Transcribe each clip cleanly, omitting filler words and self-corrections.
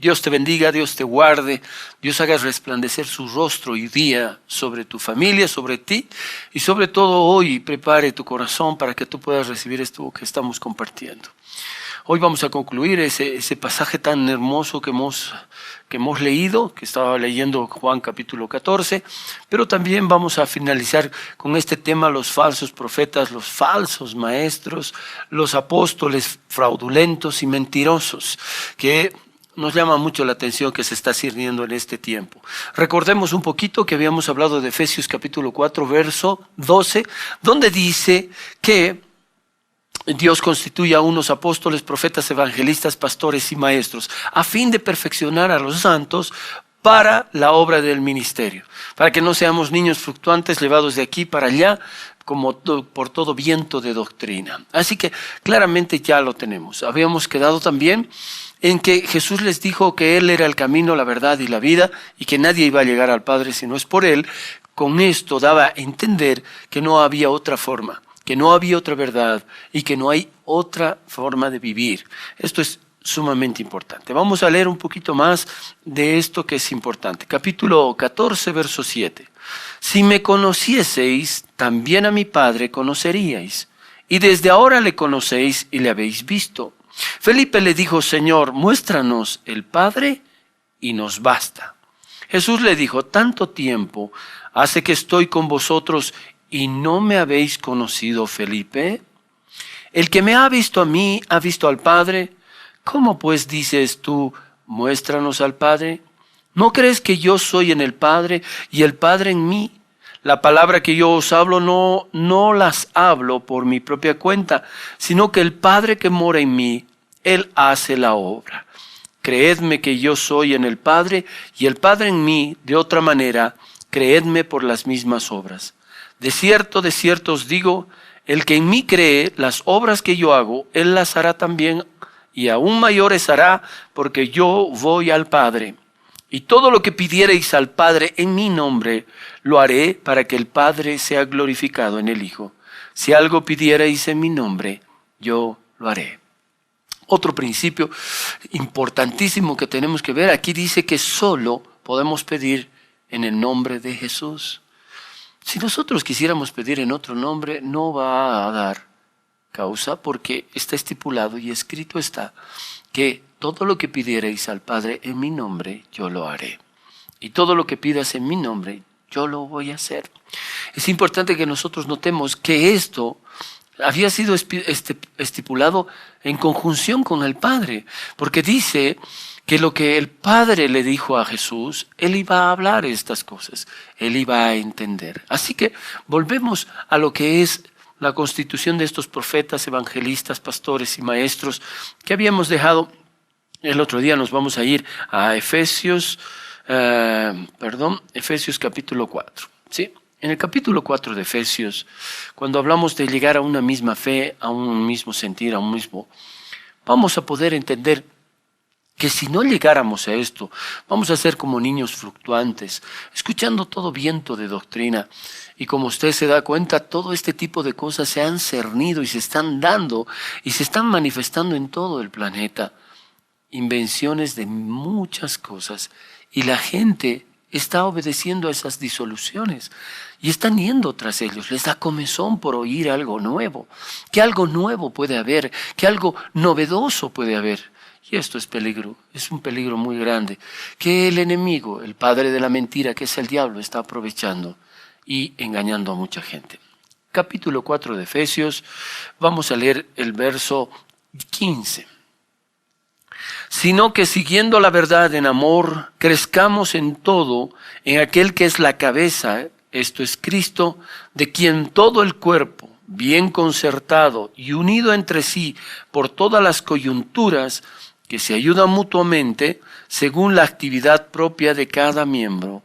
Dios te bendiga, Dios te guarde, Dios haga resplandecer su rostro y día sobre tu familia, sobre ti y sobre todo hoy prepare tu corazón para que tú puedas recibir esto que estamos compartiendo. Hoy vamos a concluir ese pasaje tan hermoso que hemos leído, que estaba leyendo Juan capítulo 14, pero también vamos a finalizar con este tema: los falsos profetas, los falsos maestros, los apóstoles fraudulentos y mentirosos, que nos llama mucho la atención que se está sirviendo en este tiempo. Recordemos un poquito que habíamos hablado de Efesios capítulo 4, verso 12, donde dice que Dios constituye a unos apóstoles, profetas, evangelistas, pastores y maestros, a fin de perfeccionar a los santos para la obra del ministerio, para que no seamos niños fluctuantes llevados de aquí para allá, como por todo viento de doctrina. Así que claramente ya lo tenemos. Habíamos quedado también en que Jesús les dijo que Él era el camino, la verdad y la vida, y que nadie iba a llegar al Padre si no es por Él. Con esto daba a entender que no había otra forma, que no había otra verdad y que no hay otra forma de vivir. Esto es sumamente importante. Vamos a leer un poquito más de esto que es importante. Capítulo 14, verso 7. Si me conocieseis, también a mi Padre conoceríais, y desde ahora le conocéis y le habéis visto. Felipe le dijo: Señor, muéstranos el Padre y nos basta. Jesús le dijo: tanto tiempo hace que estoy con vosotros y no me habéis conocido, Felipe. El que me ha visto a mí ha visto al Padre. ¿Cómo pues dices tú, muéstranos al Padre? ¿No crees que yo soy en el Padre y el Padre en mí? La palabra que yo os hablo no las hablo por mi propia cuenta, sino que el Padre que mora en mí, Él hace la obra. Creedme que yo soy en el Padre y el Padre en mí. De otra manera, creedme por las mismas obras. De cierto os digo, el que en mí cree, las obras que yo hago, Él las hará también, y aún mayores hará, porque yo voy al Padre. Y todo lo que pidiereis al Padre en mi nombre, lo haré para que el Padre sea glorificado en el Hijo. Si algo pidiereis en mi nombre, yo lo haré. Otro principio importantísimo que tenemos que ver, aquí dice que solo podemos pedir en el nombre de Jesús. Si nosotros quisiéramos pedir en otro nombre, no va a dar causa, porque está estipulado y escrito está que todo lo que pidierais al Padre en mi nombre, yo lo haré. Y todo lo que pidas en mi nombre, yo lo voy a hacer. Es importante que nosotros notemos que esto había sido estipulado en conjunción con el Padre, porque dice que lo que el Padre le dijo a Jesús, Él iba a hablar estas cosas, Él iba a entender. Así que volvemos a lo que es la constitución de estos profetas, evangelistas, pastores y maestros que habíamos dejado. El otro día nos vamos a ir a Efesios capítulo 4, ¿sí? En el capítulo 4 de Efesios, cuando hablamos de llegar a una misma fe, a un mismo sentir, vamos a poder entender que si no llegáramos a esto, vamos a ser como niños fluctuantes, escuchando todo viento de doctrina. Y como usted se da cuenta, todo este tipo de cosas se han cernido y se están dando y se están manifestando en todo el planeta. Invenciones de muchas cosas, y la gente está obedeciendo a esas disoluciones y están yendo tras ellos. Les da comezón por oír algo nuevo, que algo nuevo puede haber, que algo novedoso puede haber. Y esto es peligro, es un peligro muy grande, que el enemigo, el padre de la mentira, que es el diablo, está aprovechando y engañando a mucha gente. Capítulo 4 de Efesios, vamos a leer el verso 15. Sino que siguiendo la verdad en amor, crezcamos en todo, en aquel que es la cabeza, esto es Cristo, de quien todo el cuerpo, bien concertado y unido entre sí por todas las coyunturas, que se ayudan mutuamente, según la actividad propia de cada miembro,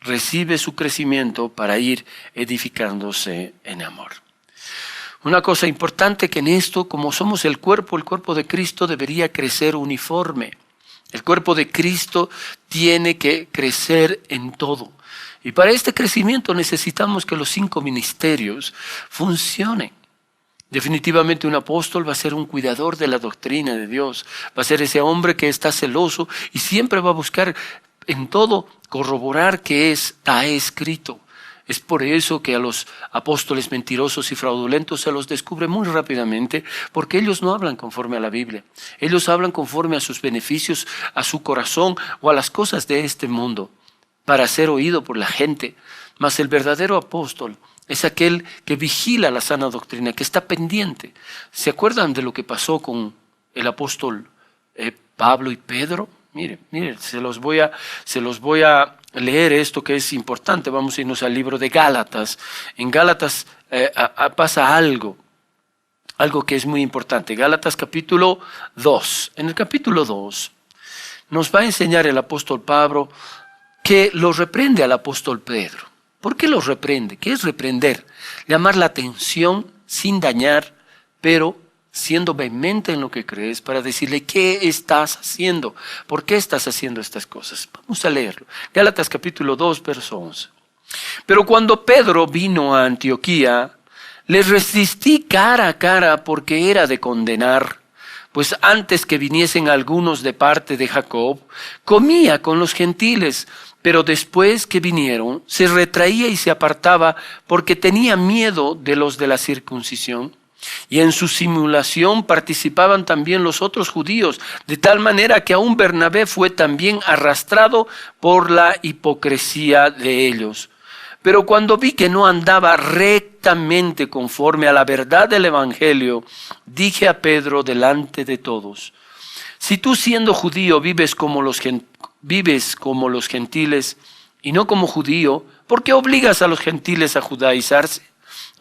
recibe su crecimiento para ir edificándose en amor. Una cosa importante que en esto, como somos el cuerpo de Cristo debería crecer uniforme. El cuerpo de Cristo tiene que crecer en todo. Y para este crecimiento necesitamos que los 5 ministerios funcionen. Definitivamente un apóstol va a ser un cuidador de la doctrina de Dios, va a ser ese hombre que está celoso y siempre va a buscar en todo corroborar que está escrito. Es por eso que a los apóstoles mentirosos y fraudulentos se los descubre muy rápidamente, porque ellos no hablan conforme a la Biblia. Ellos hablan conforme a sus beneficios, a su corazón o a las cosas de este mundo, para ser oído por la gente. Mas el verdadero apóstol es aquel que vigila la sana doctrina, que está pendiente. ¿Se acuerdan de lo que pasó con el apóstol Pablo y Pedro? Miren, se los voy a leer esto que es importante. Vamos a irnos al libro de Gálatas. En Gálatas pasa algo que es muy importante. Gálatas capítulo 2. En el capítulo 2 nos va a enseñar el apóstol Pablo que lo reprende al apóstol Pedro. ¿Por qué los reprende? ¿Qué es reprender? Llamar la atención sin dañar, pero siendo vehemente en lo que crees para decirle qué estás haciendo, por qué estás haciendo estas cosas. Vamos a leerlo. Gálatas capítulo 2, verso 11. Pero cuando Pedro vino a Antioquía, le resistí cara a cara porque era de condenar, pues antes que viniesen algunos de parte de Jacob, comía con los gentiles, pero después que vinieron, se retraía y se apartaba porque tenía miedo de los de la circuncisión. Y en su simulación participaban también los otros judíos, de tal manera que aún Bernabé fue también arrastrado por la hipocresía de ellos. Pero cuando vi que no andaba rectamente conforme a la verdad del Evangelio, dije a Pedro delante de todos: si tú siendo judío vives como los gentiles y no como judío, ¿por qué obligas a los gentiles a judaizarse?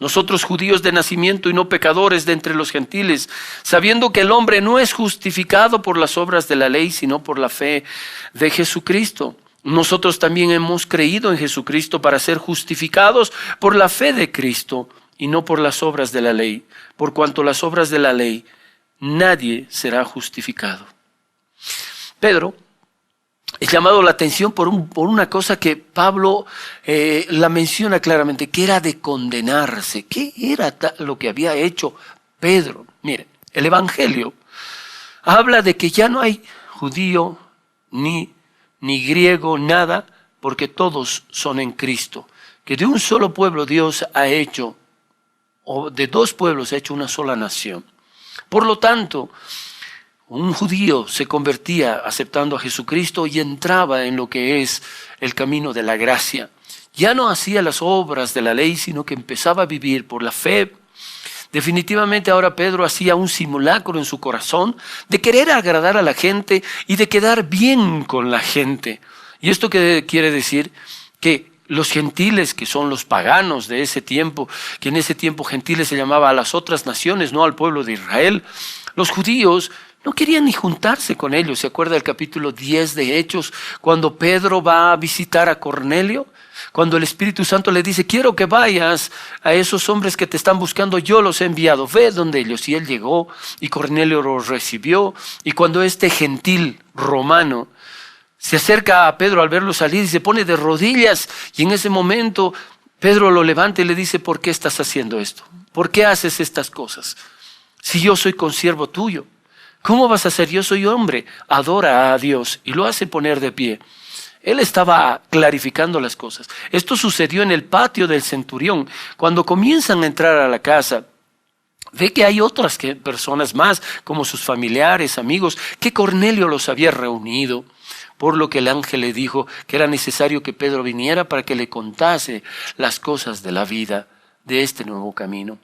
Nosotros judíos de nacimiento y no pecadores de entre los gentiles, sabiendo que el hombre no es justificado por las obras de la ley, sino por la fe de Jesucristo. Nosotros también hemos creído en Jesucristo para ser justificados por la fe de Cristo y no por las obras de la ley, por cuanto las obras de la ley nadie será justificado. Pedro es llamado la atención por una cosa que Pablo la menciona claramente, que era de condenarse. ¿Qué era lo que había hecho Pedro? Mire, el Evangelio habla de que ya no hay judío ni griego, nada, porque todos son en Cristo. Que de un solo pueblo Dios ha hecho, o de dos pueblos ha hecho una sola nación. Por lo tanto, un judío se convertía aceptando a Jesucristo y entraba en lo que es el camino de la gracia. Ya no hacía las obras de la ley, sino que empezaba a vivir por la fe. Definitivamente ahora Pedro hacía un simulacro en su corazón de querer agradar a la gente y de quedar bien con la gente. ¿Y esto qué quiere decir? Que los gentiles, que son los paganos de ese tiempo, que en ese tiempo gentiles se llamaba a las otras naciones, no al pueblo de Israel, los judíos no querían ni juntarse con ellos. ¿Se acuerda el capítulo 10 de Hechos, cuando Pedro va a visitar a Cornelio? Cuando el Espíritu Santo le dice: quiero que vayas a esos hombres que te están buscando, yo los he enviado, ve donde ellos. Y él llegó y Cornelio los recibió. Y cuando este gentil romano se acerca a Pedro al verlo salir y se pone de rodillas, y en ese momento Pedro lo levanta y le dice: ¿por qué estás haciendo esto? ¿Por qué haces estas cosas? Si yo soy consiervo tuyo, ¿cómo vas a ser? Yo soy hombre. Adora a Dios. Y lo hace poner de pie. Él estaba clarificando las cosas. Esto sucedió en el patio del centurión. Cuando comienzan a entrar a la casa, ve que hay otras personas más, como sus familiares, amigos, que Cornelio los había reunido. Por lo que el ángel le dijo que era necesario que Pedro viniera para que le contase las cosas de la vida, de este nuevo camino.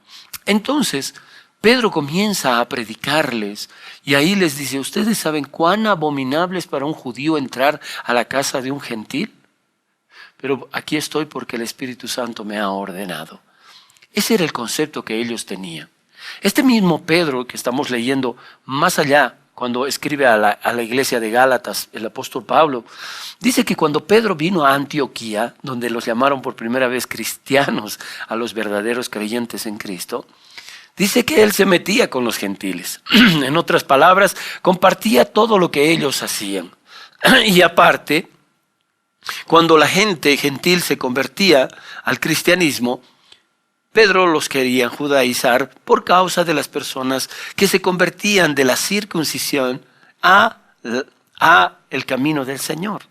Entonces Pedro comienza a predicarles y ahí les dice: ¿ustedes saben cuán abominable es para un judío entrar a la casa de un gentil? Pero aquí estoy porque el Espíritu Santo me ha ordenado. Ese era el concepto que ellos tenían. Este mismo Pedro que estamos leyendo más allá, cuando escribe a la iglesia de Gálatas, el apóstol Pablo, dice que cuando Pedro vino a Antioquía, donde los llamaron por primera vez cristianos a los verdaderos creyentes en Cristo, dice que él se metía con los gentiles. En otras palabras, compartía todo lo que ellos hacían. Y aparte, cuando la gente gentil se convertía al cristianismo, Pedro los quería judaizar por causa de las personas que se convertían de la circuncisión a el camino del Señor.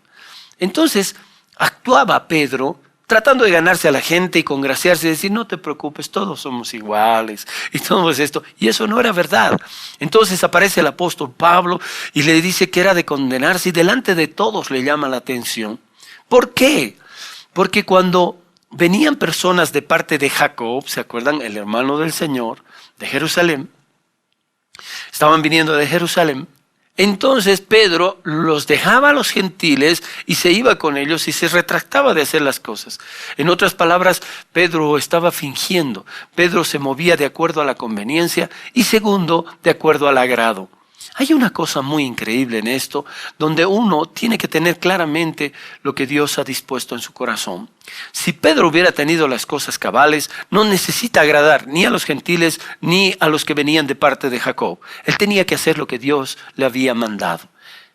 Entonces actuaba Pedro tratando de ganarse a la gente y congraciarse y decir, no te preocupes, todos somos iguales y todo esto. Y eso no era verdad. Entonces aparece el apóstol Pablo y le dice que era de condenarse y delante de todos le llama la atención. ¿Por qué? Porque cuando venían personas de parte de Jacob, ¿se acuerdan? El hermano del Señor, de Jerusalén. Estaban viniendo de Jerusalén. Entonces Pedro los dejaba a los gentiles y se iba con ellos y se retractaba de hacer las cosas. En otras palabras, Pedro estaba fingiendo. Pedro se movía de acuerdo a la conveniencia y segundo, de acuerdo al agrado. Hay una cosa muy increíble en esto, donde uno tiene que tener claramente lo que Dios ha dispuesto en su corazón. Si Pedro hubiera tenido las cosas cabales, no necesita agradar ni a los gentiles ni a los que venían de parte de Jacob. Él tenía que hacer lo que Dios le había mandado.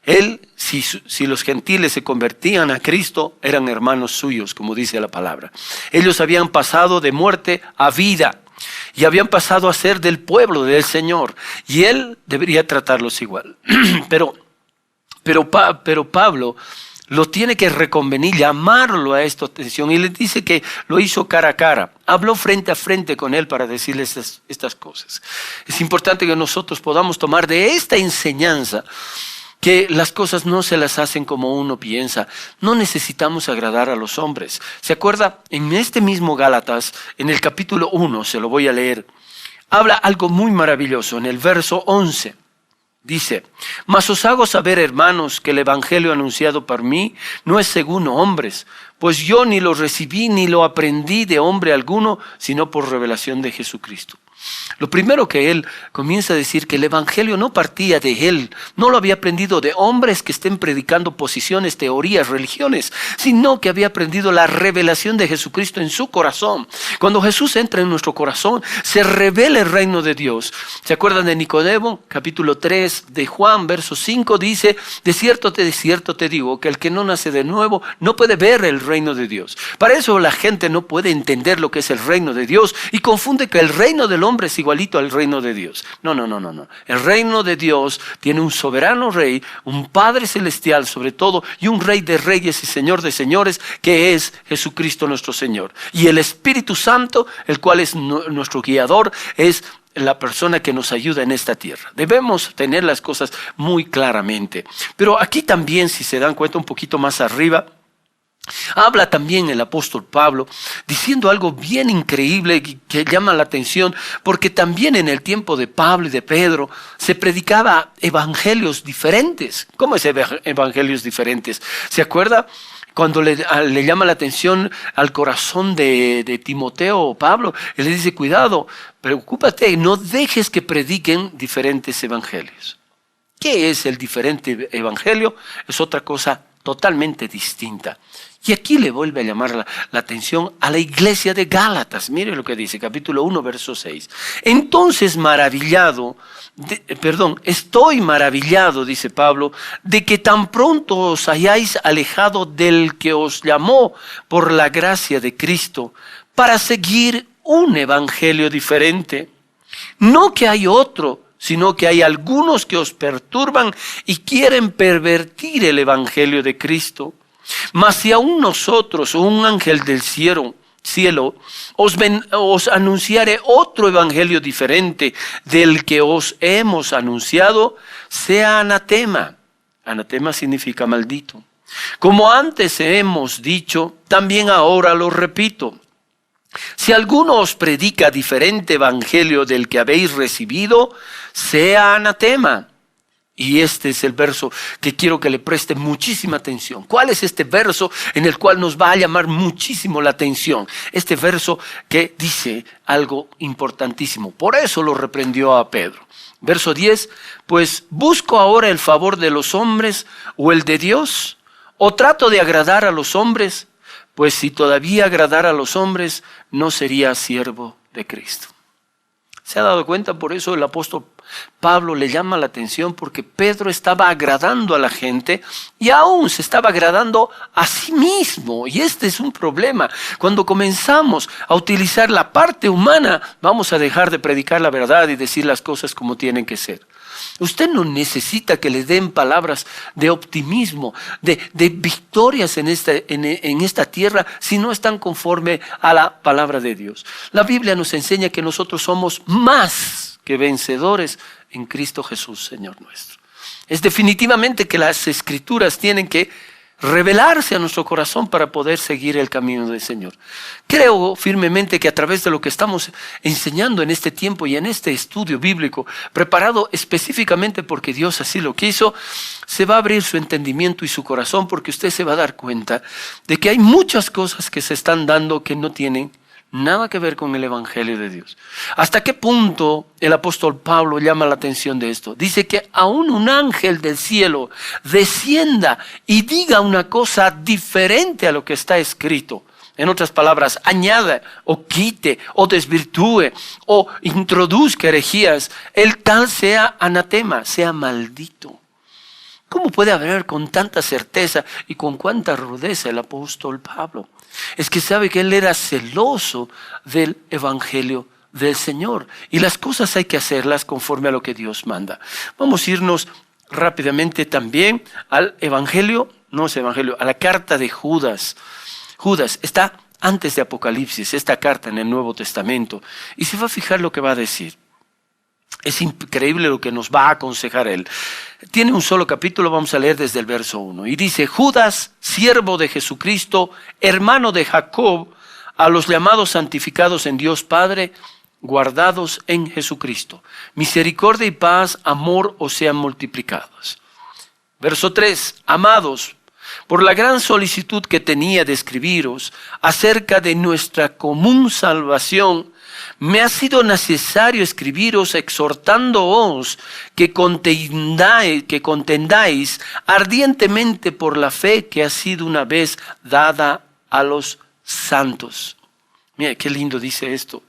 Él, si los gentiles se convertían a Cristo, eran hermanos suyos, como dice la palabra. Ellos habían pasado de muerte a vida. Y habían pasado a ser del pueblo del Señor. Y Él debería tratarlos igual. Pero Pablo lo tiene que reconvenir, llamarlo a esta atención. Y le dice que lo hizo cara a cara. Habló frente a frente con Él para decirle estas cosas. Es importante que nosotros podamos tomar de esta enseñanza que las cosas no se las hacen como uno piensa. No necesitamos agradar a los hombres. ¿Se acuerda? En este mismo Gálatas, en el capítulo 1, se lo voy a leer, habla algo muy maravilloso. En el verso 11, dice, mas os hago saber, hermanos, que el evangelio anunciado por mí no es según hombres, pues yo ni lo recibí ni lo aprendí de hombre alguno, sino por revelación de Jesucristo. Lo primero que él comienza a decir que el evangelio no partía de él, no lo había aprendido de hombres que estén predicando posiciones, teorías, religiones, sino que había aprendido la revelación de Jesucristo en su corazón. Cuando Jesús entra en nuestro corazón, se revela el reino de Dios. ¿Se acuerdan de Nicodemo? Capítulo 3 de Juan, verso 5 dice, de cierto te digo, que el que no nace de nuevo no puede ver el reino de Dios. Para eso la gente no puede entender lo que es el reino de Dios y confunde que el reino del hombre es igualito al reino de Dios. No. El reino de Dios tiene un soberano rey, un Padre celestial sobre todo, y un Rey de reyes y Señor de señores, que es Jesucristo nuestro Señor. Y el Espíritu Santo, el cual es nuestro guiador, es la persona que nos ayuda en esta tierra. Debemos tener las cosas muy claramente. Pero aquí también, si se dan cuenta un poquito más arriba, habla también el apóstol Pablo diciendo algo bien increíble que llama la atención, porque también en el tiempo de Pablo y de Pedro se predicaba evangelios diferentes. ¿Cómo es evangelios diferentes? ¿Se acuerda? Cuando le llama la atención al corazón de Timoteo o Pablo, él le dice, cuidado, preocúpate, no dejes que prediquen diferentes evangelios. ¿Qué es el diferente evangelio? Es otra cosa totalmente distinta. Y aquí le vuelve a llamar la atención a la iglesia de Gálatas. Mire lo que dice, capítulo 1, verso 6. Entonces estoy maravillado, dice Pablo, de que tan pronto os hayáis alejado del que os llamó por la gracia de Cristo para seguir un evangelio diferente. No que hay otro, sino que hay algunos que os perturban y quieren pervertir el evangelio de Cristo. Mas si aún nosotros o un ángel del cielo os anunciare otro evangelio diferente del que os hemos anunciado, sea anatema. Anatema significa maldito. Como antes hemos dicho, también ahora lo repito. Si alguno os predica diferente evangelio del que habéis recibido, sea anatema. Y este es el verso que quiero que le preste muchísima atención. ¿Cuál es este verso en el cual nos va a llamar muchísimo la atención? Este verso que dice algo importantísimo. Por eso lo reprendió a Pedro. Verso 10, pues ¿busco ahora el favor de los hombres o el de Dios? ¿O trato de agradar a los hombres? Pues si todavía agradara a los hombres, no sería siervo de Cristo. ¿Se ha dado cuenta? Por eso el apóstol Pablo le llama la atención, porque Pedro estaba agradando a la gente y aún se estaba agradando a sí mismo. Y este es un problema. Cuando comenzamos a utilizar la parte humana, vamos a dejar de predicar la verdad y decir las cosas como tienen que ser. Usted no necesita que le den palabras de optimismo, de victorias en esta tierra, si no están conforme a la palabra de Dios. La Biblia nos enseña que nosotros somos más que vencedores en Cristo Jesús, Señor nuestro. Es definitivamente que las Escrituras tienen que revelarse a nuestro corazón para poder seguir el camino del Señor. Creo firmemente que a través de lo que estamos enseñando en este tiempo y en este estudio bíblico, preparado específicamente porque Dios así lo quiso, se va a abrir su entendimiento y su corazón, porque usted se va a dar cuenta de que hay muchas cosas que se están dando que no tienen nada que ver con el Evangelio de Dios. ¿Hasta qué punto el apóstol Pablo llama la atención de esto? Dice que aún un ángel del cielo descienda y diga una cosa diferente a lo que está escrito. En otras palabras, añada o quite o desvirtúe o introduzca herejías. El tal sea anatema, sea maldito. ¿Cómo puede hablar con tanta certeza y con cuánta rudeza el apóstol Pablo? Es que sabe que él era celoso del Evangelio del Señor. Y las cosas hay que hacerlas conforme a lo que Dios manda. Vamos a irnos rápidamente también al Evangelio, no es Evangelio, a la carta de Judas. Judas está antes de Apocalipsis, esta carta en el Nuevo Testamento. Y se va a fijar lo que va a decir. Es increíble lo que nos va a aconsejar él. Tiene un solo capítulo, vamos a leer desde el verso 1. Y dice: Judas, siervo de Jesucristo, hermano de Jacob, a los llamados santificados en Dios Padre, guardados en Jesucristo. Misericordia y paz, amor os sean multiplicados. Verso 3. Amados, por la gran solicitud que tenía de escribiros acerca de nuestra común salvación, me ha sido necesario escribiros exhortándoos que contendáis ardientemente por la fe que ha sido una vez dada a los santos. Mira, qué lindo dice esto.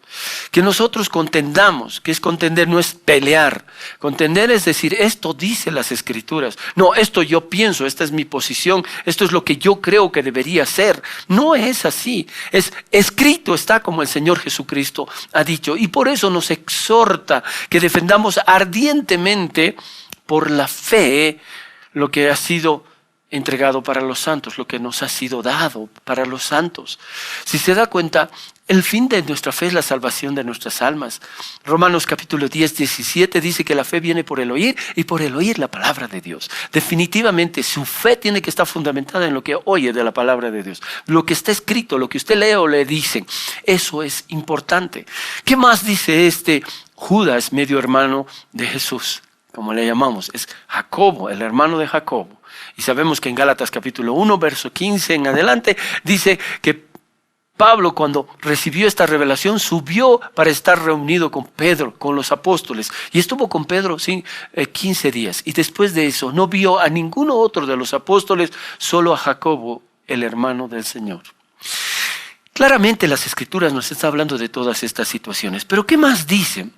Que nosotros contendamos, que es contender, no es pelear. Contender es decir, esto dice las Escrituras. No, esto yo pienso, esta es mi posición, esto es lo que yo creo que debería ser. No es así. Es escrito, está como el Señor Jesucristo ha dicho. Y por eso nos exhorta que defendamos ardientemente por la fe lo que ha sido entregado para los santos, lo que nos ha sido dado para los santos. Si se da cuenta, el fin de nuestra fe es la salvación de nuestras almas. Romanos capítulo 10, 17 dice que la fe viene por el oír y por el oír la palabra de Dios. Definitivamente su fe tiene que estar fundamentada en lo que oye de la palabra de Dios. Lo que está escrito, lo que usted lee o le dicen, eso es importante. ¿Qué más dice este Judas, medio hermano de Jesús? Como le llamamos, es Jacobo, el hermano de Jacobo. Y sabemos que en Gálatas capítulo 1, verso 15 en adelante, dice que Pablo, cuando recibió esta revelación, subió para estar reunido con Pedro, con los apóstoles. Y estuvo con Pedro 15 días. Y después de eso no vio a ninguno otro de los apóstoles, solo a Jacobo, el hermano del Señor. Claramente las Escrituras nos están hablando de todas estas situaciones. Pero ¿qué más dicen?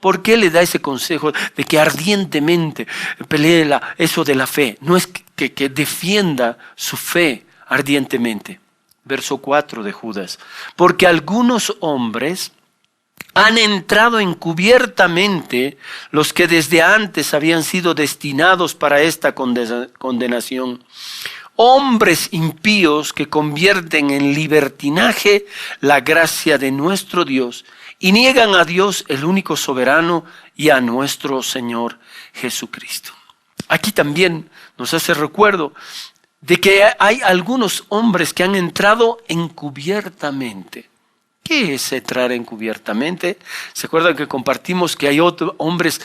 ¿Por qué le da ese consejo de que ardientemente pelee eso de la fe? No es que defienda su fe ardientemente. Verso 4 de Judas. Porque algunos hombres han entrado encubiertamente, los que desde antes habían sido destinados para esta condenación. Hombres impíos que convierten en libertinaje la gracia de nuestro Dios y niegan a Dios, el único soberano, y a nuestro Señor Jesucristo. Aquí también nos hace recuerdo de que hay algunos hombres que han entrado encubiertamente. ¿Qué es entrar encubiertamente? ¿Se acuerdan que compartimos que hay otros hombres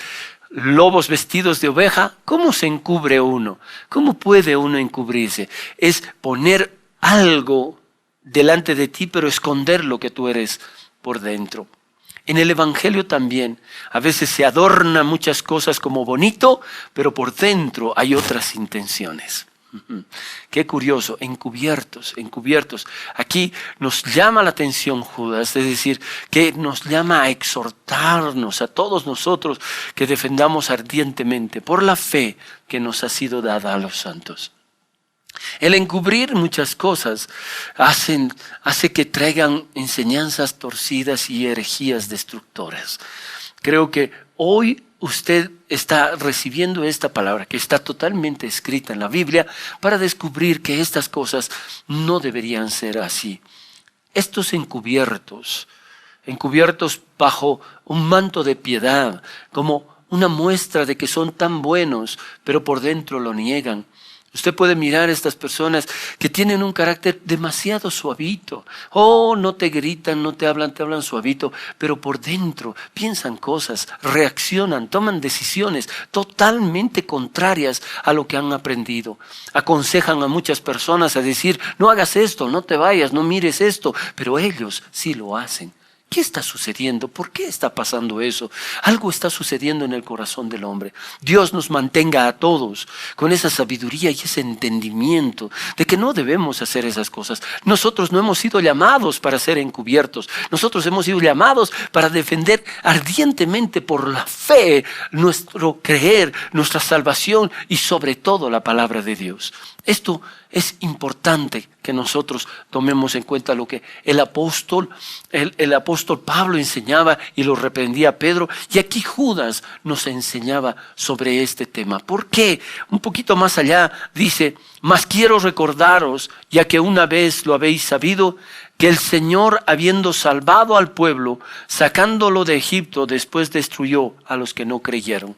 lobos vestidos de oveja? ¿Cómo se encubre uno? ¿Cómo puede uno encubrirse? Es poner algo delante de ti, pero esconder lo que tú eres por dentro. En el Evangelio también, a veces se adorna muchas cosas como bonito, pero por dentro hay otras intenciones. Qué curioso, encubiertos, encubiertos. Aquí nos llama la atención Judas, es decir, que nos llama a exhortarnos a todos nosotros que defendamos ardientemente por la fe que nos ha sido dada a los santos. El encubrir muchas cosas hace que traigan enseñanzas torcidas y herejías destructoras. Creo que hoy usted está recibiendo esta palabra que está totalmente escrita en la Biblia para descubrir que estas cosas no deberían ser así. Estos encubiertos bajo un manto de piedad, como una muestra de que son tan buenos, pero por dentro lo niegan. Usted puede mirar a estas personas que tienen un carácter demasiado suavito. Oh, no te gritan, no te hablan suavito, pero por dentro piensan cosas, reaccionan, toman decisiones totalmente contrarias a lo que han aprendido. Aconsejan a muchas personas a decir, no hagas esto, no te vayas, no mires esto, pero ellos sí lo hacen. ¿Qué está sucediendo? ¿Por qué está pasando eso? Algo está sucediendo en el corazón del hombre. Dios nos mantenga a todos con esa sabiduría y ese entendimiento de que no debemos hacer esas cosas. Nosotros no hemos sido llamados para ser encubiertos. Nosotros hemos sido llamados para defender ardientemente por la fe nuestro creer, nuestra salvación y sobre todo la palabra de Dios. Esto es importante que nosotros tomemos en cuenta lo que el apóstol Pablo enseñaba y lo reprendía a Pedro. Y aquí Judas nos enseñaba sobre este tema. ¿Por qué? Un poquito más allá dice, mas quiero recordaros, ya que una vez lo habéis sabido, que el Señor, habiendo salvado al pueblo, sacándolo de Egipto, después destruyó a los que no creyeron.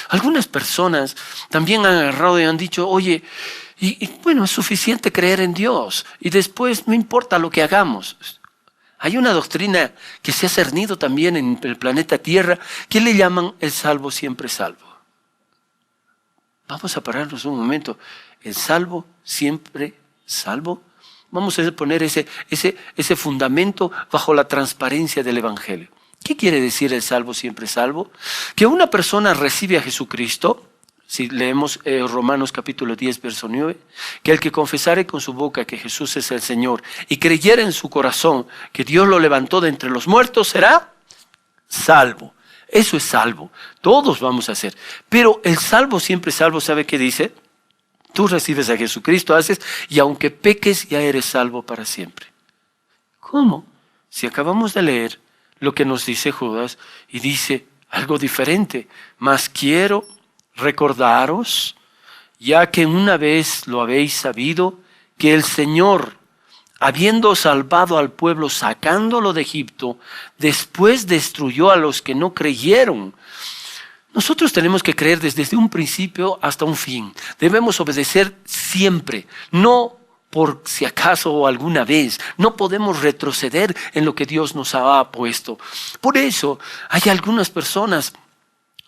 Algunas personas también han agarrado y han dicho, oye, y bueno, es suficiente creer en Dios y después no importa lo que hagamos. Hay una doctrina que se ha cernido también en el planeta Tierra que le llaman el salvo siempre salvo. Vamos a pararnos un momento. ¿El salvo siempre salvo? Vamos a poner ese fundamento bajo la transparencia del Evangelio. ¿Qué quiere decir el salvo siempre salvo? Que una persona recibe a Jesucristo. Si leemos Romanos capítulo 10, verso 9, que el que confesare con su boca que Jesús es el Señor y creyere en su corazón que Dios lo levantó de entre los muertos, será salvo. Eso es salvo. Todos vamos a ser. Pero el salvo siempre salvo, ¿sabe qué dice? Tú recibes a Jesucristo, haces, y aunque peques, ya eres salvo para siempre. ¿Cómo? Si acabamos de leer lo que nos dice Judas y dice algo diferente, mas quiero recordaros, ya que una vez lo habéis sabido, que el Señor, habiendo salvado al pueblo, sacándolo de Egipto, después destruyó a los que no creyeron. Nosotros tenemos que creer desde un principio hasta un fin. Debemos obedecer siempre, no por si acaso o alguna vez. No podemos retroceder en lo que Dios nos ha puesto. Por eso hay algunas personas,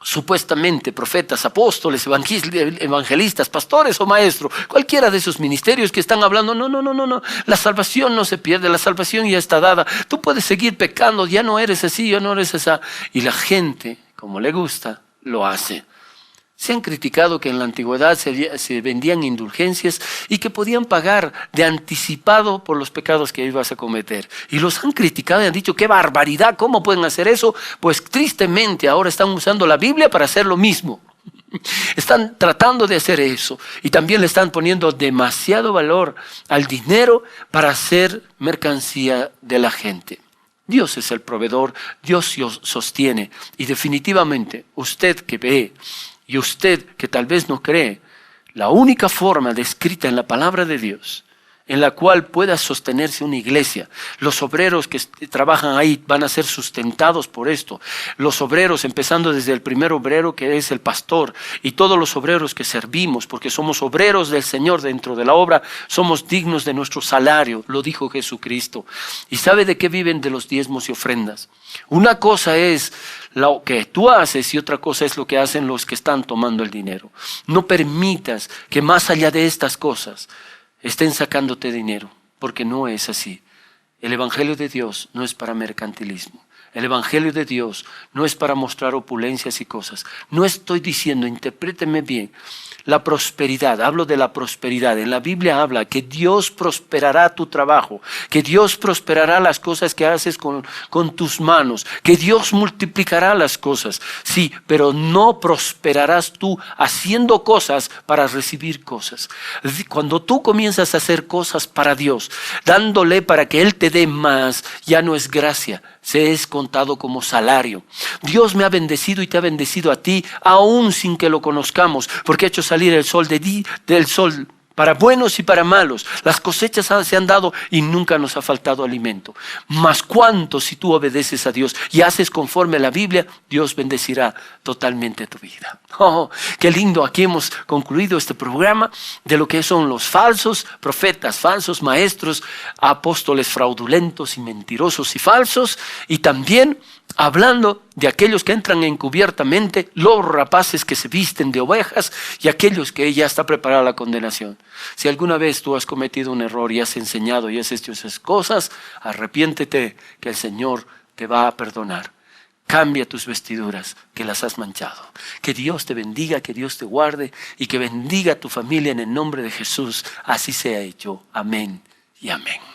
supuestamente profetas, apóstoles, evangelistas, pastores o maestros, cualquiera de esos ministerios que están hablando, no, la salvación no se pierde, la salvación ya está dada, tú puedes seguir pecando, ya no eres así, ya no eres esa. Y la gente, como le gusta, lo hace. Se han criticado que en la antigüedad se vendían indulgencias y que podían pagar de anticipado por los pecados que ibas a cometer. Y los han criticado y han dicho, ¡qué barbaridad! ¿Cómo pueden hacer eso? Pues tristemente ahora están usando la Biblia para hacer lo mismo. Están tratando de hacer eso y también le están poniendo demasiado valor al dinero para hacer mercancía de la gente. Dios es el proveedor, Dios sostiene y definitivamente usted que ve y usted que tal vez no cree, la única forma descrita en la palabra de Dios en la cual pueda sostenerse una iglesia. Los obreros que trabajan ahí van a ser sustentados por esto. Los obreros, empezando desde el primer obrero que es el pastor y todos los obreros que servimos, porque somos obreros del Señor dentro de la obra, somos dignos de nuestro salario, lo dijo Jesucristo. ¿Y sabe de qué viven? De los diezmos y ofrendas. Una cosa es lo que tú haces y otra cosa es lo que hacen los que están tomando el dinero. No permitas que más allá de estas cosas estén sacándote dinero, porque no es así. El Evangelio de Dios no es para mercantilismo. El Evangelio de Dios no es para mostrar opulencias y cosas. No estoy diciendo, interpréteme bien, la prosperidad. Hablo de la prosperidad. En la Biblia habla que Dios prosperará tu trabajo, que Dios prosperará las cosas que haces con tus manos, que Dios multiplicará las cosas. Sí, pero no prosperarás tú haciendo cosas para recibir cosas. Cuando tú comienzas a hacer cosas para Dios, dándole para que Él te dé más, ya no es gracia, se es contado como salario. Dios me ha bendecido y te ha bendecido a ti, aún sin que lo conozcamos, porque ha hecho salir el sol del sol para buenos y para malos. Las cosechas se han dado y nunca nos ha faltado alimento. Mas cuánto si tú obedeces a Dios y haces conforme a la Biblia, Dios bendecirá totalmente tu vida. Oh, qué lindo. Aquí hemos concluido este programa de lo que son los falsos profetas, falsos maestros, apóstoles fraudulentos y mentirosos y falsos, y también hablando de aquellos que entran encubiertamente, los rapaces que se visten de ovejas y aquellos que ya está preparada la condenación. Si alguna vez tú has cometido un error y has enseñado y has hecho esas cosas, arrepiéntete, que el Señor te va a perdonar. Cambia tus vestiduras, que las has manchado. Que Dios te bendiga, que Dios te guarde y que bendiga a tu familia en el nombre de Jesús. Así sea hecho. Amén y amén.